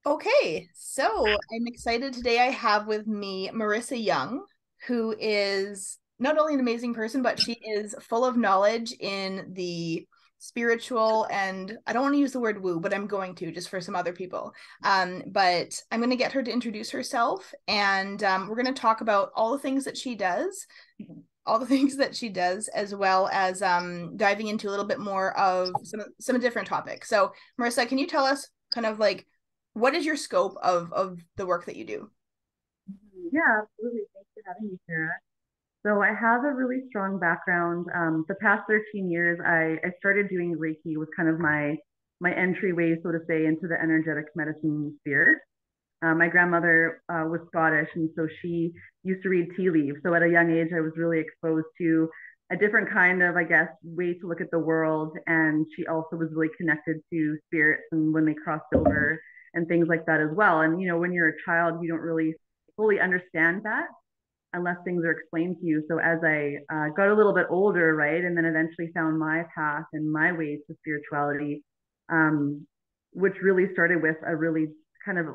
Okay, so I'm excited today. I have with me Marissa Young, who is not only an amazing person, but she is full of knowledge in the spiritual and I don't want to use the word woo, but I'm going to just for some other people. But I'm going to get her to introduce herself and we're going to talk about all the things that she does, as well as diving into a little bit more of some different topics. So, Marissa, can you tell us kind of like what is your scope of the work that you do? Yeah, absolutely. Thanks for having me, Sarah. So I have a really strong background. The past 13 years, I started doing Reiki was kind of my entryway, so to say, into the energetic medicine sphere. My grandmother was Scottish, and so she used to read tea leaves. So at a young age, I was really exposed to a different kind of, I guess, way to look at the world. And she also was really connected to spirits and when they crossed over and things like that as well. And, when you're a child, you don't really fully understand that unless things are explained to you. So as I got a little bit older, right, and then eventually found my path and my way to spirituality, um, which really started with a really kind of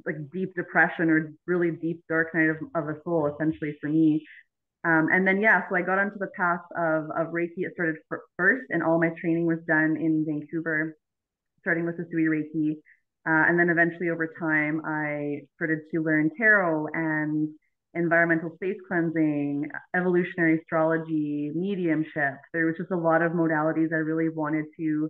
like deep depression or really deep dark night of a soul, essentially for me. And then yeah, so I got onto the path of Reiki. It started first, and all my training was done in Vancouver, starting with the Sui Reiki. And then eventually over time, I started to learn tarot and environmental space cleansing, evolutionary astrology, mediumship. There was just a lot of modalities I really wanted to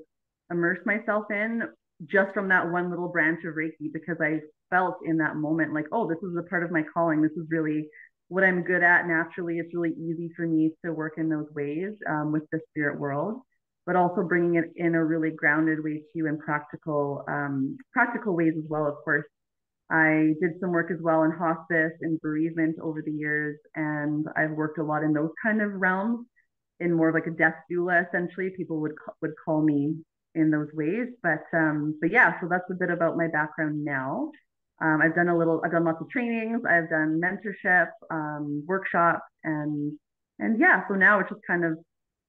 immerse myself in just from that one little branch of Reiki because I felt in that moment like, oh, this is a part of my calling. This is really what I'm good at naturally. It's really easy for me to work in those ways with the spirit world, but also bringing it in a really grounded way too, and practical ways as well. Of course, I did some work as well in hospice and bereavement over the years, and I've worked a lot in those kind of realms, in more of like a death doula. Essentially, people would call me in those ways. But yeah, so that's a bit about my background now. I've done lots of trainings, I've done mentorship, workshops, and yeah, so now it's just kind of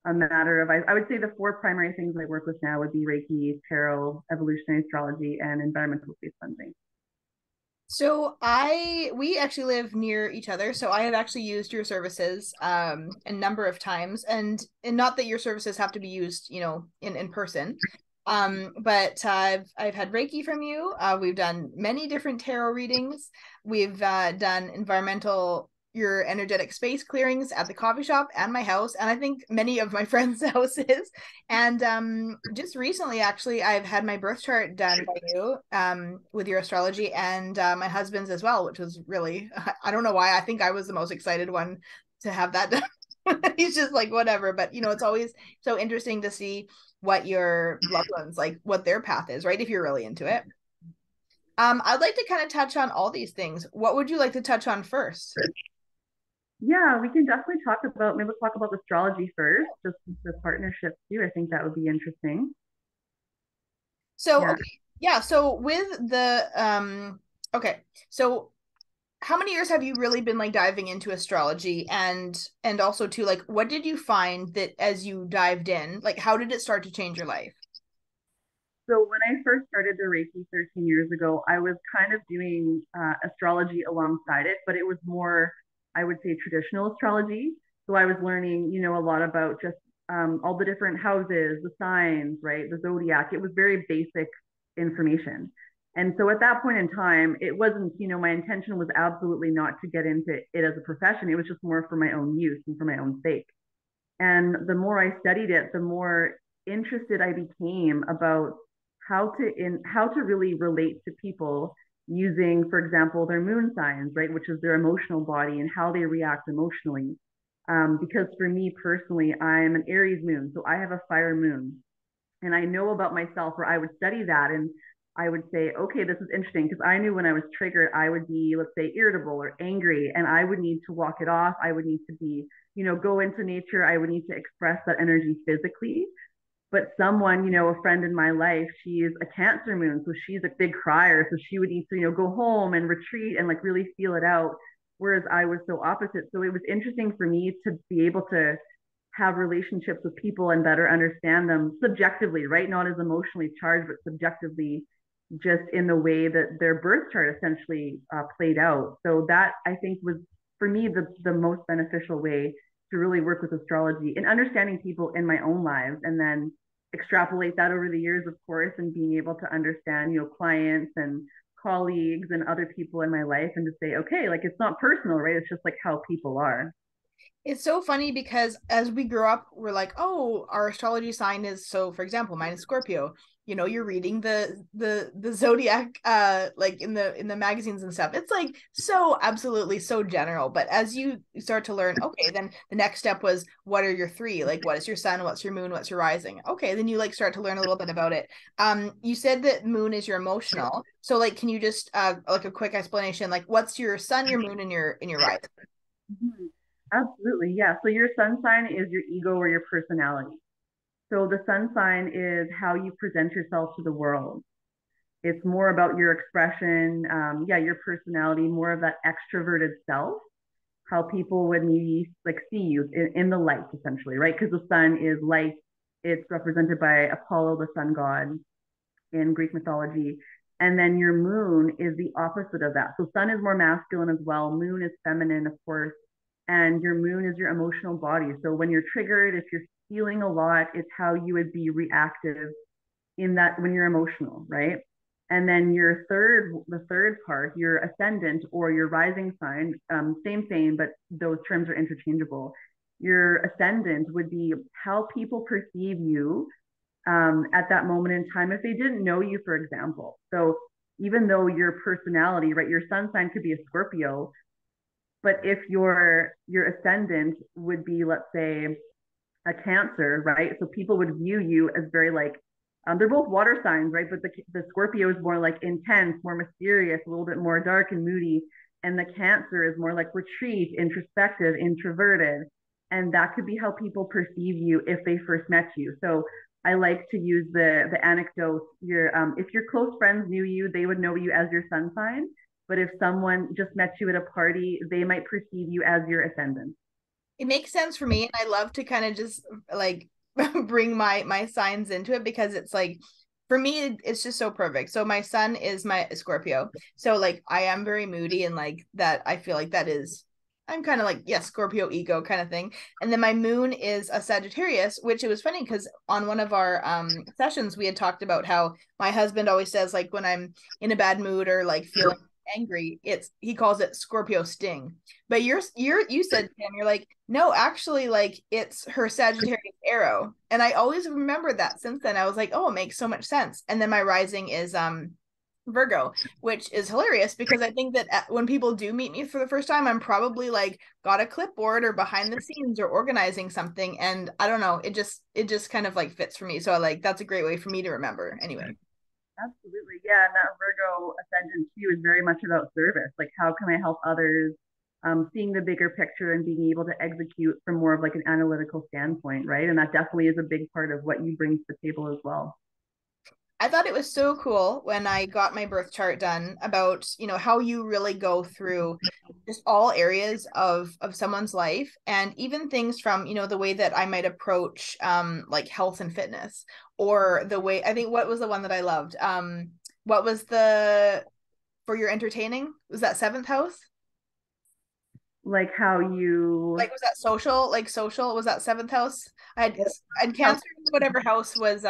a matter of, I would say the four primary things I work with now would be Reiki, tarot, evolutionary astrology, and environmental space cleansing. So we actually live near each other, so I have actually used your services a number of times, and not that your services have to be used, in person. But I've had Reiki from you. We've done many different tarot readings. We've done your energetic space clearings at the coffee shop and my house, and I think many of my friends' houses. And just recently, actually, I've had my birth chart done by you with your astrology, and my husband's as well, which was really, I don't know why. I think I was the most excited one to have that done. He's just like, whatever. But, it's always so interesting to see what your loved ones, like what their path is, right? If you're really into it. I'd like to kind of touch on all these things. What would you like to touch on first? Yeah, we can definitely maybe we'll talk about astrology first, just the partnership too. I think that would be interesting. So, Yeah. okay. Yeah, so with the okay. So how many years have you really been like diving into astrology, and also too, like what did you find that as you dived in, like how did it start to change your life? So when I first started the Reiki 13 years ago, I was kind of doing astrology alongside it, but it was more, I would say, traditional astrology. So I was learning, a lot about just all the different houses, the signs, right, the zodiac. It was very basic information. And so at that point in time, it wasn't, my intention was absolutely not to get into it as a profession. It was just more for my own use and for my own sake. And the more I studied it, the more interested I became about how to really relate to people using, for example, their moon signs, right, which is their emotional body and how they react emotionally. Because for me personally, I'm an Aries moon, so I have a fire moon, and I know about myself where I would study that and I would say, okay, this is interesting because I knew when I was triggered, I would be, let's say, irritable or angry, and I would need to walk it off. I would need to be, go into nature. I would need to express that energy physically. But someone, a friend in my life, she is a Cancer moon, so she's a big crier. So she would need to, go home and retreat and like really feel it out. Whereas I was so opposite. So it was interesting for me to be able to have relationships with people and better understand them subjectively, right? Not as emotionally charged, but subjectively, just in the way that their birth chart essentially played out. So that I think was for me the most beneficial way to really work with astrology and understanding people in my own lives, and then extrapolate that over the years, of course, and being able to understand, clients and colleagues and other people in my life, and to say, okay, like it's not personal, right? It's just like how people are. It's so funny because as we grow up, we're like, oh, our astrology sign is, so for example, mine is Scorpio. You know, you're reading the zodiac like in the magazines and stuff. It's like so absolutely so general. But as you start to learn, okay, then the next step was, what are your three? Like, what is your sun, what's your moon, what's your rising? Okay, then you like start to learn a little bit about it. You said that moon is your emotional. So like, can you just like a quick explanation, like what's your sun, your moon, and your rising? Mm-hmm. Absolutely. Yeah. So your sun sign is your ego or your personality. So the sun sign is how you present yourself to the world. It's more about your expression, yeah, your personality, more of that extroverted self, how people would maybe like see you in the light, essentially, right? Because the sun is light. It's represented by Apollo, the sun god in Greek mythology. And then your moon is the opposite of that. So sun is more masculine as well. Moon is feminine, of course. And your moon is your emotional body. So when you're triggered, if you're feeling a lot, it's how you would be reactive in that when you're emotional, right? And then the third part, your ascendant or your rising sign, same thing, but those terms are interchangeable. Your ascendant would be how people perceive you at that moment in time if they didn't know you, for example. So even though your personality, right, your sun sign could be a Scorpio, but if your ascendant would be, let's say, a Cancer, right? So people would view you as very like, they're both water signs, right? But the Scorpio is more like intense, more mysterious, a little bit more dark and moody, and the Cancer is more like retreat, introspective, introverted, and that could be how people perceive you if they first met you. So I like to use the anecdote. If your close friends knew you, they would know you as your sun sign. But if someone just met you at a party, they might perceive you as your ascendant. It makes sense for me, and I love to kind of just like bring my signs into it, because it's like, for me it's just so perfect. So my sun is my Scorpio, so like I am very moody, and like that I feel like that is, I'm kind of like, yes, Scorpio ego kind of thing. And then my moon is a Sagittarius, which it was funny because on one of our sessions we had talked about how my husband always says, like, when I'm in a bad mood or like feeling angry, it's, he calls it Scorpio sting. But you said, Tim, you're like, no, actually, like it's her Sagittarius arrow. And I always remembered that since then. I was like, oh, it makes so much sense. And then my rising is Virgo, which is hilarious because I think that when people do meet me for the first time, I'm probably like got a clipboard or behind the scenes or organizing something. And I don't know, it just kind of like fits for me. So I like, that's a great way for me to remember anyway. Absolutely. Yeah. And that Virgo ascendant too is very much about service. Like, how can I help others? Seeing the bigger picture and being able to execute from more of like an analytical standpoint, right? And that definitely is a big part of what you bring to the table as well. I thought it was so cool when I got my birth chart done about, how you really go through just all areas of someone's life, and even things from, the way that I might approach like health and fitness, or the way, I think, what was the one that I loved? What was the, for your entertaining? Was that seventh house? Like how you, Like, was that social? Like social, was that seventh house? I'd how, cancer whatever house was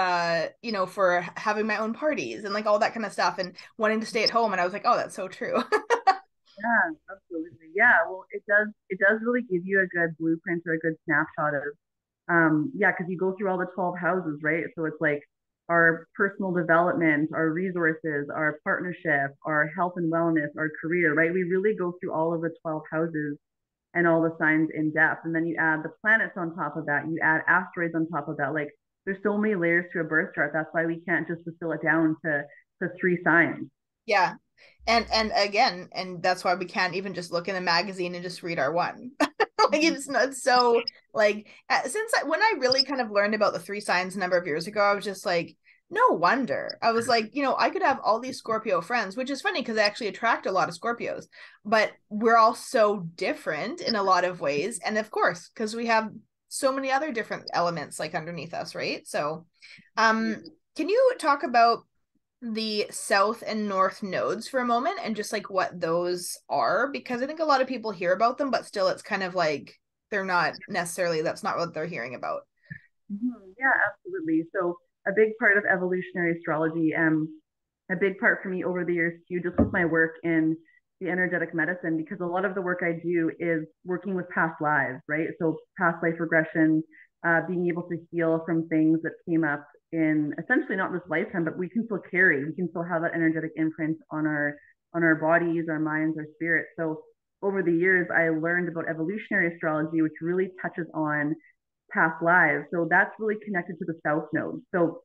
for having my own parties and like all that kind of stuff, and wanting to stay at home, and I was like, oh, that's so true. yeah, absolutely. Yeah. Well, it does really give you a good blueprint or a good snapshot of, yeah, because you go through all the 12 houses, right? So it's like our personal development, our resources, our partnership, our health and wellness, our career, right? We really go through all of the 12 houses and all the signs in depth. And then you add the planets on top of that. You add asteroids on top of that. Like, there's so many layers to a birth chart. That's why we can't just distill it down to three signs. Yeah. And again, and that's why we can't even just look in a magazine and just read our one. Like, it's not so like, when I really kind of learned about the three signs a number of years ago, I was just like, no wonder. I was like, I could have all these Scorpio friends, which is funny because I actually attract a lot of Scorpios, but we're all so different in a lot of ways. And of course, because we have so many other different elements like underneath us, right? So, um, can you talk about the south and north nodes for a moment and just like what those are? Because I think a lot of people hear about them, but still it's kind of like they're not necessarily, that's not what they're hearing about. Yeah, absolutely. So a big part of evolutionary astrology, a big part for me over the years too, just with my work in the energetic medicine, because a lot of the work I do is working with past lives, right? So past life regression, being able to heal from things that came up in essentially not this lifetime, but we can still carry, we can still have that energetic imprint on our bodies, our minds, our spirit. So over the years, I learned about evolutionary astrology, which really touches on past lives. So that's really connected to the south node. So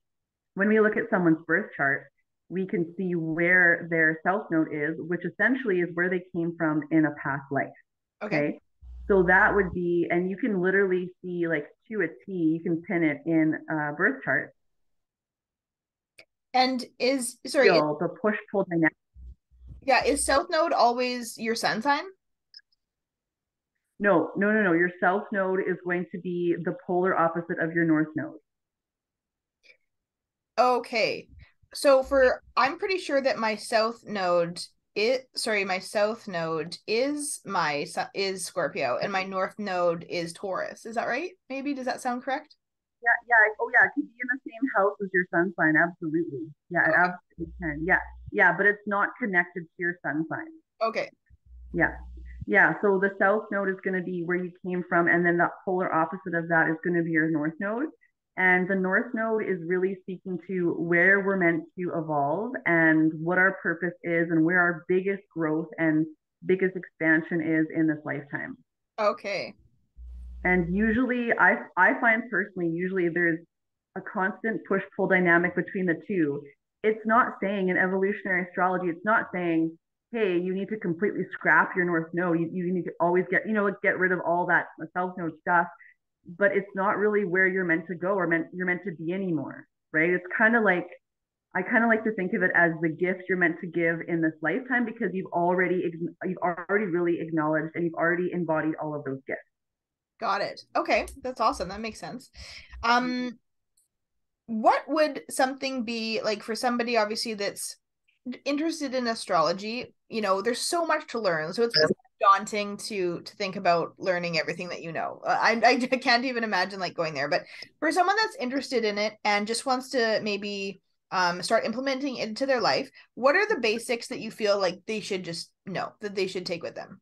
when we look at someone's birth chart, we can see where their south node is, which essentially is where they came from in a past life. Okay. Okay. So that would be, and you can literally see like to a T, you can pin it in a birth chart. And is, sorry, Feel the push pull dynamic. yeah, is south node always your sun sign? No, no, no, no. Your south node is going to be the polar opposite of your north node. Okay. So for I'm pretty sure that my south node my south node is is Scorpio and my north node is Taurus. Is that right? Maybe does that sound correct? Yeah, yeah. Oh, yeah. It could be in the same house as your sun sign. Absolutely. Yeah, it Okay. absolutely can. Yeah, yeah. But it's not connected to your sun sign. Okay. Yeah, yeah. So the south node is going to be where you came from, and then the polar opposite of that is going to be your north node. And the north node is really speaking to where we're meant to evolve and what our purpose is and where our biggest growth and biggest expansion is in this lifetime. Okay. And usually, I find personally, usually there's a constant push pull dynamic between the two. It's not saying in evolutionary astrology, it's not saying, hey, you need to completely scrap your north node. You need to always get, like get rid of all that south node stuff. But it's not really where you're meant to go or you're meant to be anymore, right? It's kind of like I kind of like to think of it as the gift you're meant to give in this lifetime because you've already really acknowledged and you've already embodied all of those gifts. Got it. Okay. That's awesome. That makes sense. Um, what would something be like for somebody obviously that's interested in astrology? You know, there's so much to learn. So it's daunting to think about learning everything that you know. I can't even imagine like going there. But for someone that's interested in it and just wants to maybe start implementing it into their life, what are the basics that you feel like they should just know that they should take with them?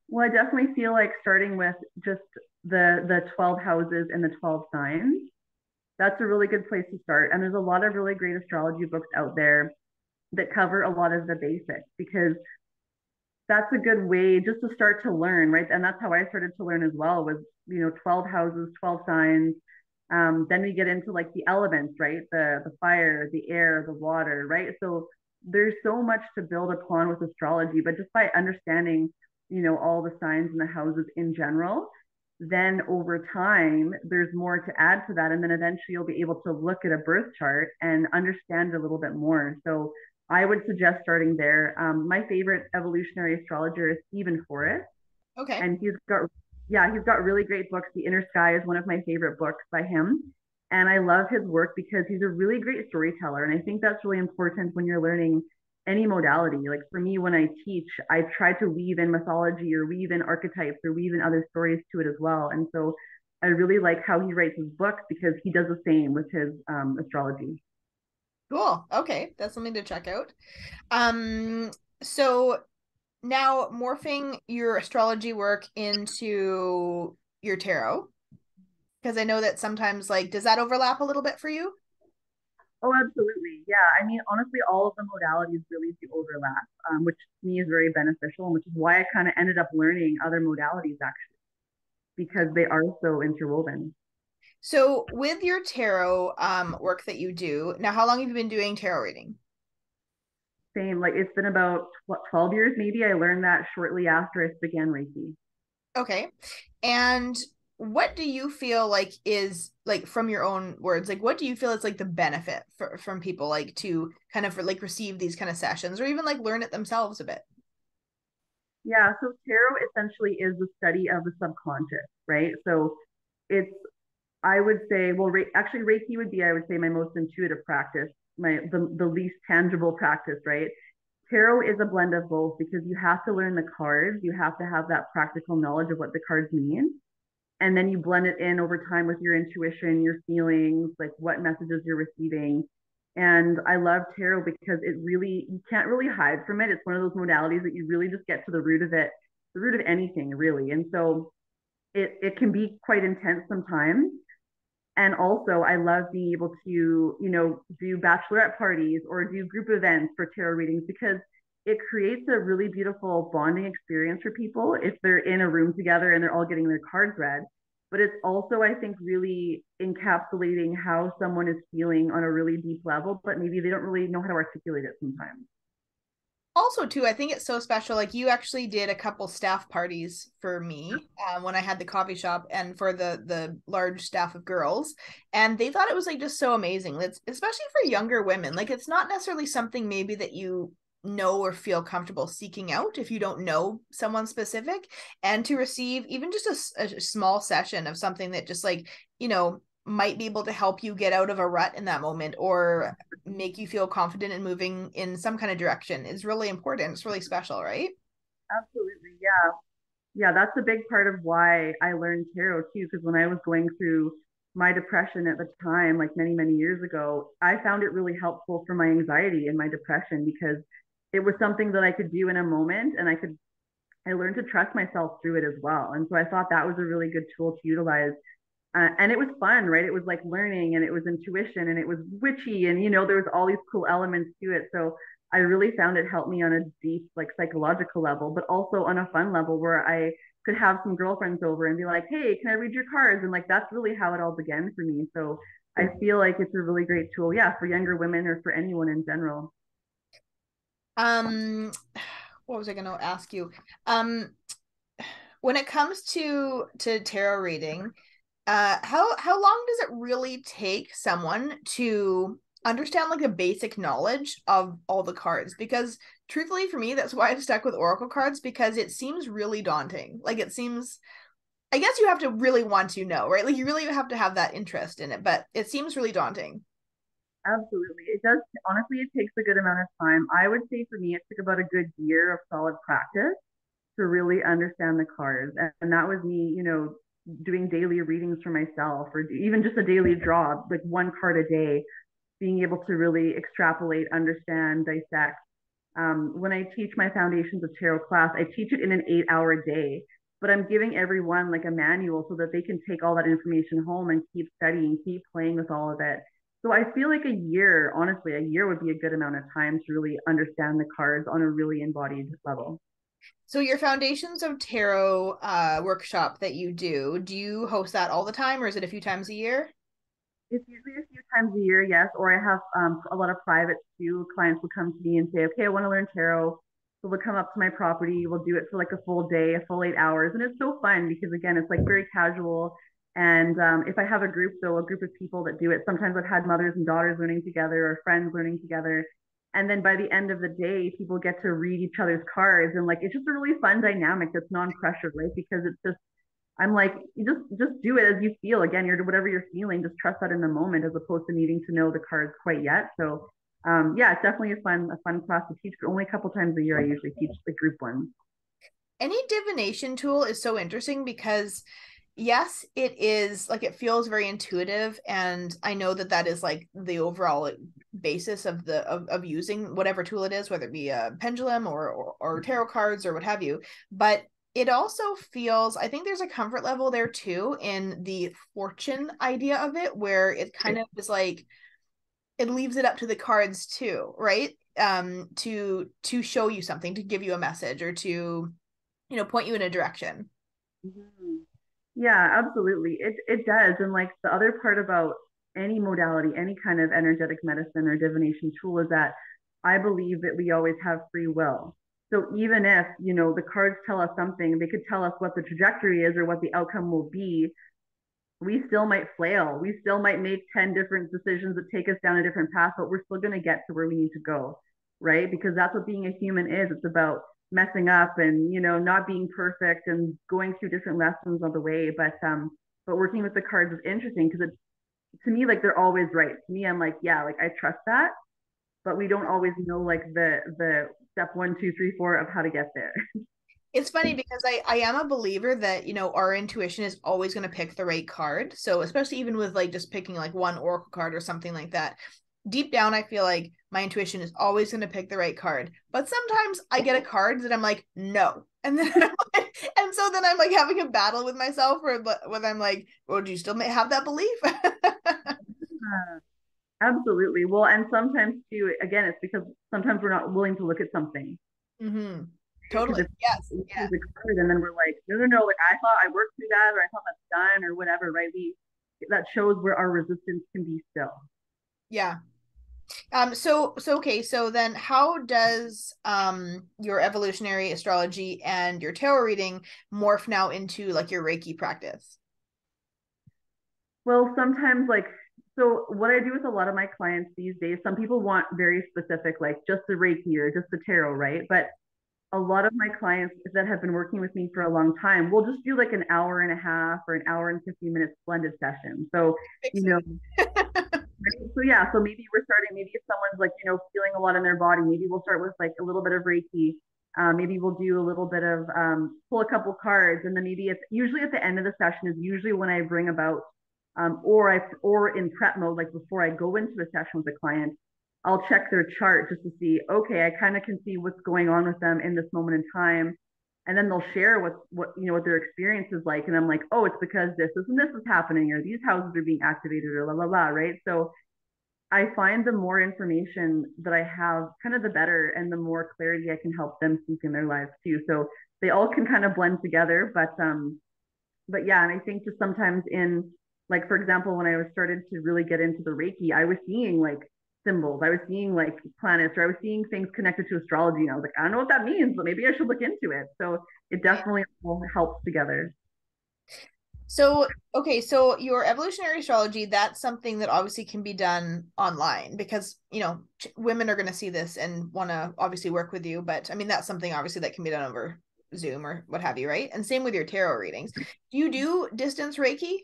Well, I definitely feel like starting with just the 12 houses and the 12 signs. That's a really good place to start. And there's a lot of really great astrology books out there that cover a lot of the basics because that's a good way just to start to learn, right? And that's how I started to learn as well was, 12 houses, 12 signs. Then we get into like the elements, right? The fire, the air, the water, right? So there's so much to build upon with astrology, but just by understanding, all the signs and the houses in general, then over time, there's more to add to that. And then eventually you'll be able to look at a birth chart and understand a little bit more. So I would suggest starting there. My favorite evolutionary astrologer is Stephen Forrest, Okay. and he's got really great books. The Inner Sky is one of my favorite books by him, and I love his work because he's a really great storyteller, and I think that's really important when you're learning any modality. Like for me, when I teach, I try to weave in mythology or weave in archetypes or weave in other stories to it as well, and so I really like how he writes his books because he does the same with his astrology. Cool. Okay. That's something to check out. Um, so now morphing your astrology work into your tarot, because I know that sometimes like does that overlap a little bit for you? Oh, absolutely. Yeah. I mean, honestly, all of the modalities really do overlap, which to me is very beneficial, and which is why I kind of ended up learning other modalities actually, because they are so interwoven. So with your tarot work that you do, now how long have you been doing tarot reading? Same, like it's been about 12 years maybe. I learned that shortly after I began Reiki. Okay. And what do you feel like is like from your own words, like what do you feel is like the benefit from people like to kind of like receive these kind of sessions or even like learn it themselves a bit? Yeah. So tarot essentially is the study of the subconscious, right? So it's I would say, well, actually, Reiki would be, I would say, my most intuitive practice, the least tangible practice, right? Tarot is a blend of both because you have to learn the cards, you have to have that practical knowledge of what the cards mean, and then you blend it in over time with your intuition, your feelings, like what messages you're receiving. And I love tarot because it really, you can't really hide from it. It's one of those modalities that you really just get to the root of it, the root of anything, really. And so it can be quite intense sometimes. And also, I love being able to, do bachelorette parties or do group events for tarot readings because it creates a really beautiful bonding experience for people if they're in a room together and they're all getting their cards read. But it's also, I think, really encapsulating how someone is feeling on a really deep level, but maybe they don't really know how to articulate it sometimes. Also too, I think it's so special. Like you actually did a couple staff parties for me when I had the coffee shop and for the large staff of girls, and they thought it was like just so amazing. It's especially for younger women. Like it's not necessarily something maybe that you know or feel comfortable seeking out if you don't know someone specific, and to receive even just a small session of something that just like might be able to help you get out of a rut in that moment or make you feel confident in moving in some kind of direction is really important. It's really special, right? Absolutely. Yeah. Yeah, that's a big part of why I learned tarot too. Because when I was going through my depression at the time, like many, many years ago, I found it really helpful for my anxiety and my depression because it was something that I could do in a moment and I learned to trust myself through it as well. And so I thought that was a really good tool to utilize. And it was fun, right? It was like learning and it was intuition and it was witchy and, there was all these cool elements to it. So I really found it helped me on a deep, like psychological level, but also on a fun level where I could have some girlfriends over and be like, hey, can I read your cards? And like, that's really how it all began for me. So I feel like it's a really great tool, yeah, for younger women or for anyone in general. Um, what was I going to ask you? Um, when it comes to tarot reading, how long does it really take someone to understand like the basic knowledge of all the cards? Because truthfully, for me, that's why I've stuck with oracle cards because it seems really daunting. Like it seems, I guess you have to really want to know, right? Like you really have to have that interest in it, but it seems really daunting. Absolutely. It does, honestly, it takes a good amount of time. I would say for me, it took about a good year of solid practice to really understand the cards. And that was me, doing daily readings for myself or even just a daily draw, like one card a day, being able to really extrapolate, understand, dissect. When I teach my Foundations of Tarot class, I teach it in an 8 hour day, but I'm giving everyone like a manual so that they can take all that information home and keep studying, keep playing with all of it. So I feel like a year, honestly, a year would be a good amount of time to really understand the cards on a really embodied level. So your Foundations of Tarot workshop that do you host that all the time or is it a few times a year? It's usually a few times a year, yes. Or I have a lot of privates too. Clients will come to me and say, okay, I want to learn tarot. So they'll come up to my property. We'll do it for like a full day, a full 8 hours. And it's so fun because, again, it's like very casual. And if I have a group, though, a group of people that do it, sometimes I've had mothers and daughters learning together or friends learning together. And then by the end of the day, people get to read each other's cards. And like, it's just a really fun dynamic that's non pressure, right? Because it's just I'm like, you just do it as you feel. Again, you're whatever you're feeling, just trust that in the moment, as opposed to needing to know the cards quite yet. So, yeah, it's definitely a fun class to teach. But only a couple times a year, I usually teach the group ones. Any divination tool is so interesting because yes, it is like it feels very intuitive, and I know that that is like the overall basis of of using whatever tool it is, whether it be a pendulum or tarot cards or what have you. But it also feels, I think there's a comfort level there too in the fortune idea of it, where it kind of is like it leaves it up to the cards too, right? To show you something, to give you a message, or to point you in a direction. Mm-hmm. Yeah, absolutely. It does. And like the other part about any modality, any kind of energetic medicine or divination tool is that I believe that we always have free will. So even if, the cards tell us something, they could tell us what the trajectory is or what the outcome will be, we still might flail. We still might make 10 different decisions that take us down a different path, but we're still going to get to where we need to go, right? Because that's what being a human is. It's about messing up and, not being perfect and going through different lessons on the way. But but working with the cards is interesting because it's to me like they're always right. To me, I'm like, yeah, like I trust that, but we don't always know like the step 1, 2, 3, 4 of how to get there. It's funny because I am a believer that, you know, our intuition is always going to pick the right card. So especially even with like just picking like one oracle card or something like that, deep down I feel like my intuition is always going to pick the right card. But sometimes I get a card that I'm like, no. And then and so then I'm like having a battle with myself where I'm like, well, do you still have that belief? Uh, Absolutely. Well, and sometimes too, again, it's because sometimes we're not willing to look at something. Mm-hmm. Because Totally. if Yes. we Yeah. choose a card and then we're like, no, no, no, like I thought I worked through that or I thought that's done or whatever, right? We that shows where our resistance can be still. Yeah. So okay, so then how does your evolutionary astrology and your tarot reading morph now into like your Reiki practice? Well, sometimes like so what I do with a lot of my clients these days, some people want very specific, like just the Reiki or just the tarot, right? But a lot of my clients that have been working with me for a long time will just do like an hour and a half or an hour and 15 minutes blended session. So, you Fix know, it. right? So yeah, so maybe we're starting, maybe if someone's like, feeling a lot in their body, maybe we'll start with like a little bit of Reiki. Maybe we'll do a little bit of pull a couple cards, and then maybe it's usually at the end of the session is usually when I bring about or in prep mode, like before I go into a session with a client, I'll check their chart just to see, okay, I kind of can see what's going on with them in this moment in time. And then they'll share what their experience is like. And I'm like, oh, it's because this is happening, or these houses are being activated, or blah, blah, blah, right? So I find the more information that I have, kind of the better and the more clarity I can help them seek in their lives too. So they all can kind of blend together. But yeah, and I think just sometimes in like for example, when I was started to really get into the Reiki, I was seeing like symbols, I was seeing like planets, or I was seeing things connected to astrology, and I was like, I don't know what that means, but maybe I should look into it. So it Right. definitely all helps together. So, okay, so your evolutionary astrology, that's something that obviously can be done online because, you know, women are going to see this and want to obviously work with you. But I mean, that's something obviously that can be done over Zoom or what have you, right? And same with your tarot readings. Do you do distance Reiki?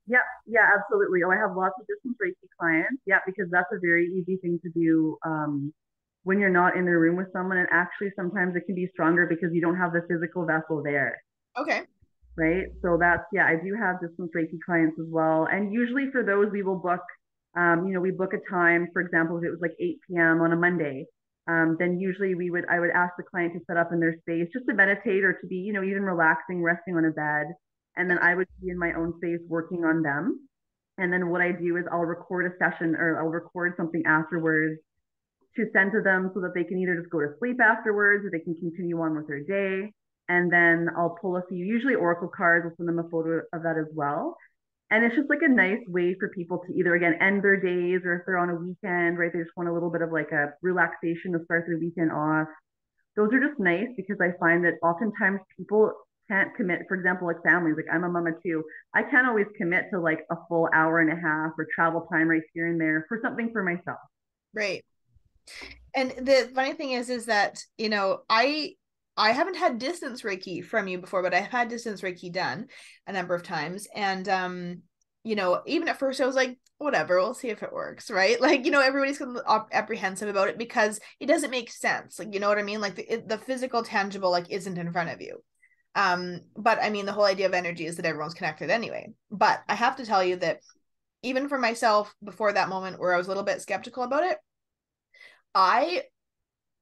Yeah, yeah, absolutely. Oh, I have lots of distance Reiki clients. Yeah, because that's a very easy thing to do when you're not in the room with someone. And actually, sometimes it can be stronger because you don't have the physical vessel there, Okay. right? So that's, yeah, I do have distance Reiki clients as well. And usually for those, we will book, we book a time. For example, if it was like 8 p.m. on a Monday, then usually I would ask the client to set up in their space just to meditate or to be, even relaxing, resting on a bed. And then I would be in my own space working on them. And then what I do is I'll record a session or I'll record something afterwards to send to them so that they can either just go to sleep afterwards or they can continue on with their day. And then I'll pull a few, usually oracle cards, I'll send them a photo of that as well. And it's just like a nice way for people to either again end their days, or if they're on a weekend, right? They just want a little bit of like a relaxation to start their weekend off. Those are just nice because I find that oftentimes people can't commit. For example, like families, like I'm a mama too. I can't always commit to like a full hour and a half or travel time right here and there for something for myself. Right. And the funny thing is that, you know, I haven't had distance Reiki from you before, but I've had distance Reiki done a number of times. And you know, even at first I was like, whatever, we'll see if it works, right? Like, you know, everybody's apprehensive about it because it doesn't make sense. Like, you know what I mean? Like the physical tangible like isn't in front of you. But I mean the whole idea of energy is that everyone's connected anyway. But I have to tell you that even for myself before that moment where I was a little bit skeptical about it, I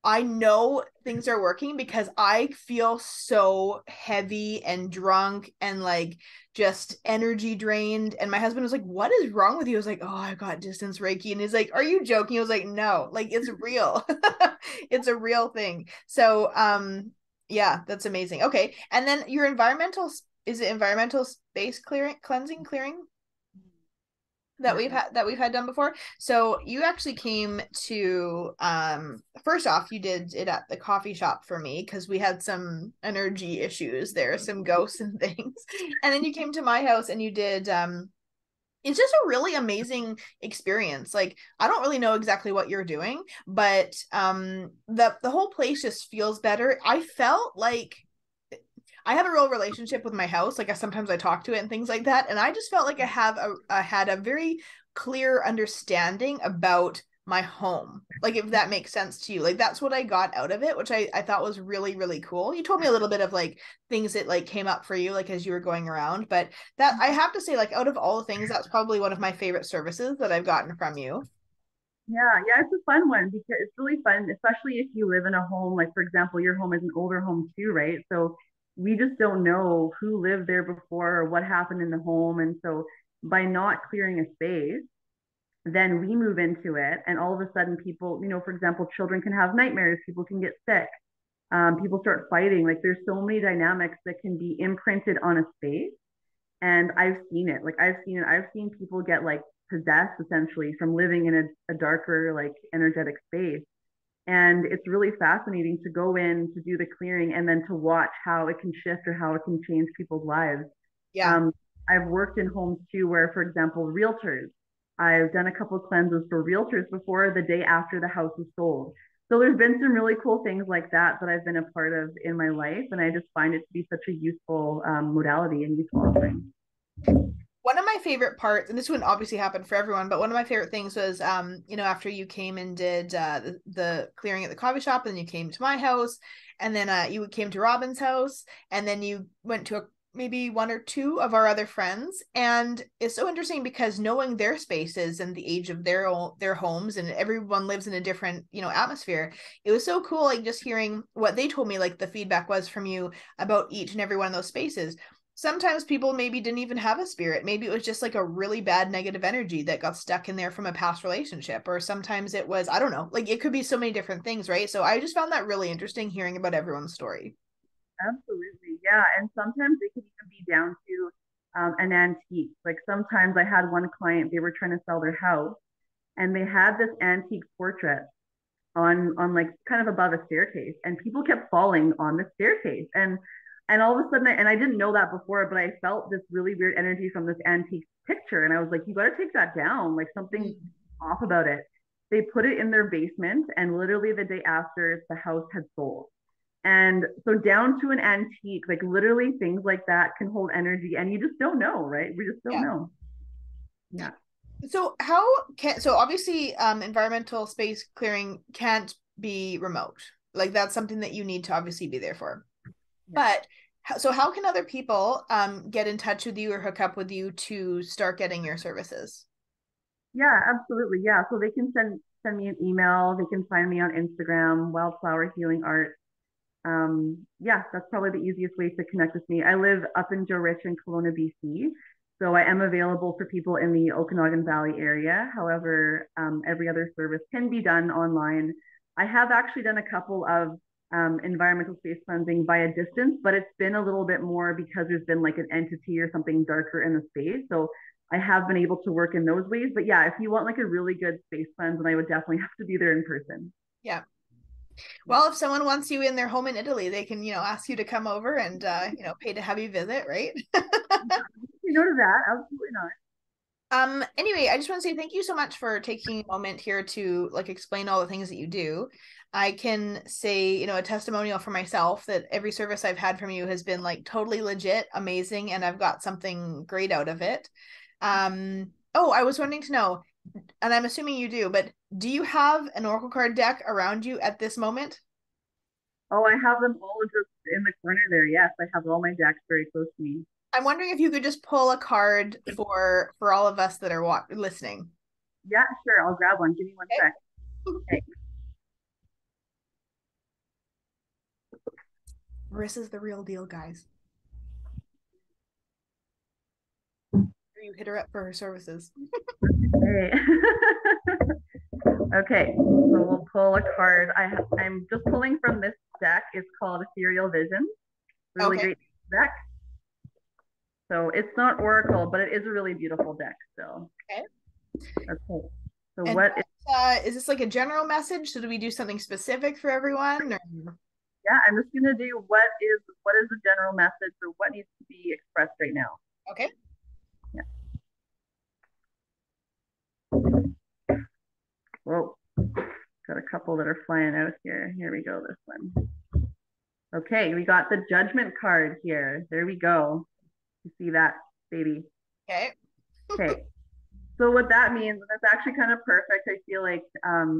I know things are working because I feel so heavy and drunk and like just energy drained. And my husband was like, "What is wrong with you?" I was like, "Oh, I got distance Reiki." And he's like, "Are you joking?" I was like, "No, like it's real." It's a real thing. So, yeah, that's amazing. Okay. And then your environmental, is it environmental space clearing Yeah. that we've had done before. So you actually came to first off, you did it at the coffee shop for me because we had some energy issues there, some ghosts and things. And then you came to my house and you did it's just a really amazing experience. Like I don't really know exactly what you're doing, but the whole place just feels better. I felt like I have a real relationship with my house. Like sometimes I talk to it and things like that. And I just felt like I had a very clear understanding about my home. Like if that makes sense to you. Like that's what I got out of it, which I thought was really, really cool. You told me a little bit of like things that like came up for you, like as you were going around. But that I have to say, like out of all the things, that's probably one of my favorite services that I've gotten from you. Yeah, yeah, it's a fun one because it's really fun, especially if you live in a home, like for example, your home is an older home too, right? So we just don't know who lived there before or what happened in the home. And so by not clearing a space, then we move into it and all of a sudden people, for example, children can have nightmares, people can get sick, people start fighting. Like there's so many dynamics that can be imprinted on a space. And I've seen it. Like I've seen it. I've seen people get like possessed essentially from living in a darker, like energetic space. And it's really fascinating to go in to do the clearing and then to watch how it can shift or how it can change people's lives. Yeah. Um, I've worked in homes too, where, for example, realtors, I've done a couple of cleanses for realtors before the day after the house is sold. So there's been some really cool things like that that I've been a part of in my life. And I just find it to be such a useful modality and useful offering. One of my favorite parts, and this wouldn't obviously happen for everyone, but one of my favorite things was, after you came and did the clearing at the coffee shop, and then you came to my house, and then you came to Robin's house, and then you went to maybe one or two of our other friends, and it's so interesting because knowing their spaces and the age of their homes, and everyone lives in a different atmosphere. It was so cool, like just hearing what they told me, like the feedback was from you about each and every one of those spaces. Sometimes people maybe didn't even have a spirit. Maybe it was just like a really bad negative energy that got stuck in there from a past relationship. Or sometimes it was, I don't know, like it could be so many different things, right? So I just found that really interesting hearing about everyone's story. Absolutely. Yeah. And sometimes it can even be down to an antique. Like sometimes I had one client, they were trying to sell their house and they had this antique portrait on like kind of above a staircase and people kept falling on the staircase and all of a sudden and I didn't know that before but I felt this really weird energy from this antique picture and I was like you got to take that down like something's off about it. They put it in their basement and literally the day after the house had sold. And so down to an antique, like literally things like that can hold energy and you just don't know, right? We just don't Yeah. know. Yeah. So how can so obviously environmental space clearing can't be remote. Like that's something that you need to obviously be there for. Yeah. But so how can other people get in touch with you or hook up with you to start getting your services? Yeah, absolutely. Yeah. So they can send me an email. They can find me on Instagram, Wildflower Healing Art. Yeah, that's probably the easiest way to connect with me. I live up in Joe Rich in Kelowna, BC. So I am available for people in the Okanagan Valley area. However, every other service can be done online. I have actually done a couple of environmental space cleansing via distance, but it's been a little bit more because there's been like an entity or something darker in the space. So I have been able to work in those ways. But yeah, if you want like a really good space cleanse, then I would definitely have to be there in person. Yeah. Yeah. Well, if someone wants you in their home in Italy, they can, ask you to come over and pay to have you visit, right? You know to that, absolutely not. Anyway, I just want to say thank you so much for taking a moment here to like explain all the things that you do. I can say, a testimonial for myself that every service I've had from you has been like totally legit, amazing, and I've got something great out of it. Oh, I was wanting to know, and I'm assuming you do, but do you have an Oracle card deck around you at this moment? Oh, I have them all just in the corner there. Yes, I have all my decks very close to me. I'm wondering if you could just pull a card for all of us that are listening. Yeah, sure. I'll grab one. Give me one Okay. sec. Okay. Marissa's the real deal, guys. You hit her up for her services. Okay. Okay. So we'll pull a card. I'm just pulling from this deck. It's called Ethereal Vision. Really Okay. great deck. So it's not Oracle, but it is a really beautiful deck still. Okay. Okay. So And what is is this like a general message? So do we do something specific for everyone? Or... yeah, I'm just gonna do what is the general message or what needs to be expressed right now. Okay. Yeah. Whoa. Got a couple that are flying out here. Here we go, this one. Okay, we got the judgment card here. There we go. You see that, baby? Okay. Okay. So what that means, and that's actually kind of perfect. I feel like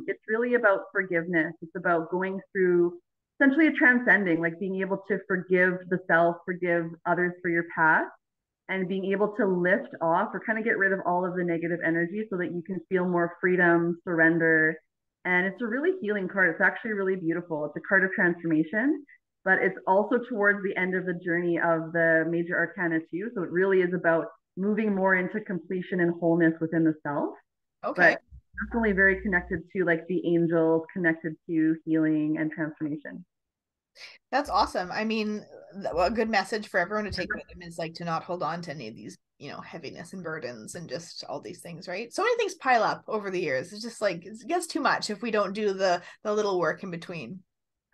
it's really about forgiveness. It's about going through essentially a transcending, like being able to forgive the self, forgive others for your past, and being able to lift off or kind of get rid of all of the negative energy so that you can feel more freedom, surrender. And it's a really healing card. It's actually really beautiful. It's a card of transformation, but it's also towards the end of the journey of the major arcana too. So it really is about moving more into completion and wholeness within the self, Okay. but definitely very connected to like the angels, connected to healing and transformation. That's awesome. I mean, a good message for everyone to take with them is like to not hold on to any of these, heaviness and burdens and just all these things, right? So many things pile up over the years. It's just like it gets too much if we don't do the little work in between.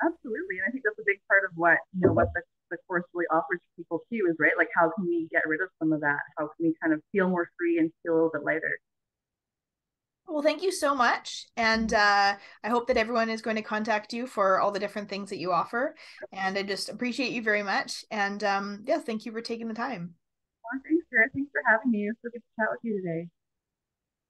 Absolutely. And I think that's a big part of what, what the course really offers people too is, right? Like, how can we get rid of some of that? How can we kind of feel more free and feel a little bit lighter? Well, thank you so much. And I hope that everyone is going to contact you for all the different things that you offer. And I just appreciate you very much. And yeah, thank you for taking the time. Well, thanks, Sarah. Thanks for having me. It was so good to chat with you today.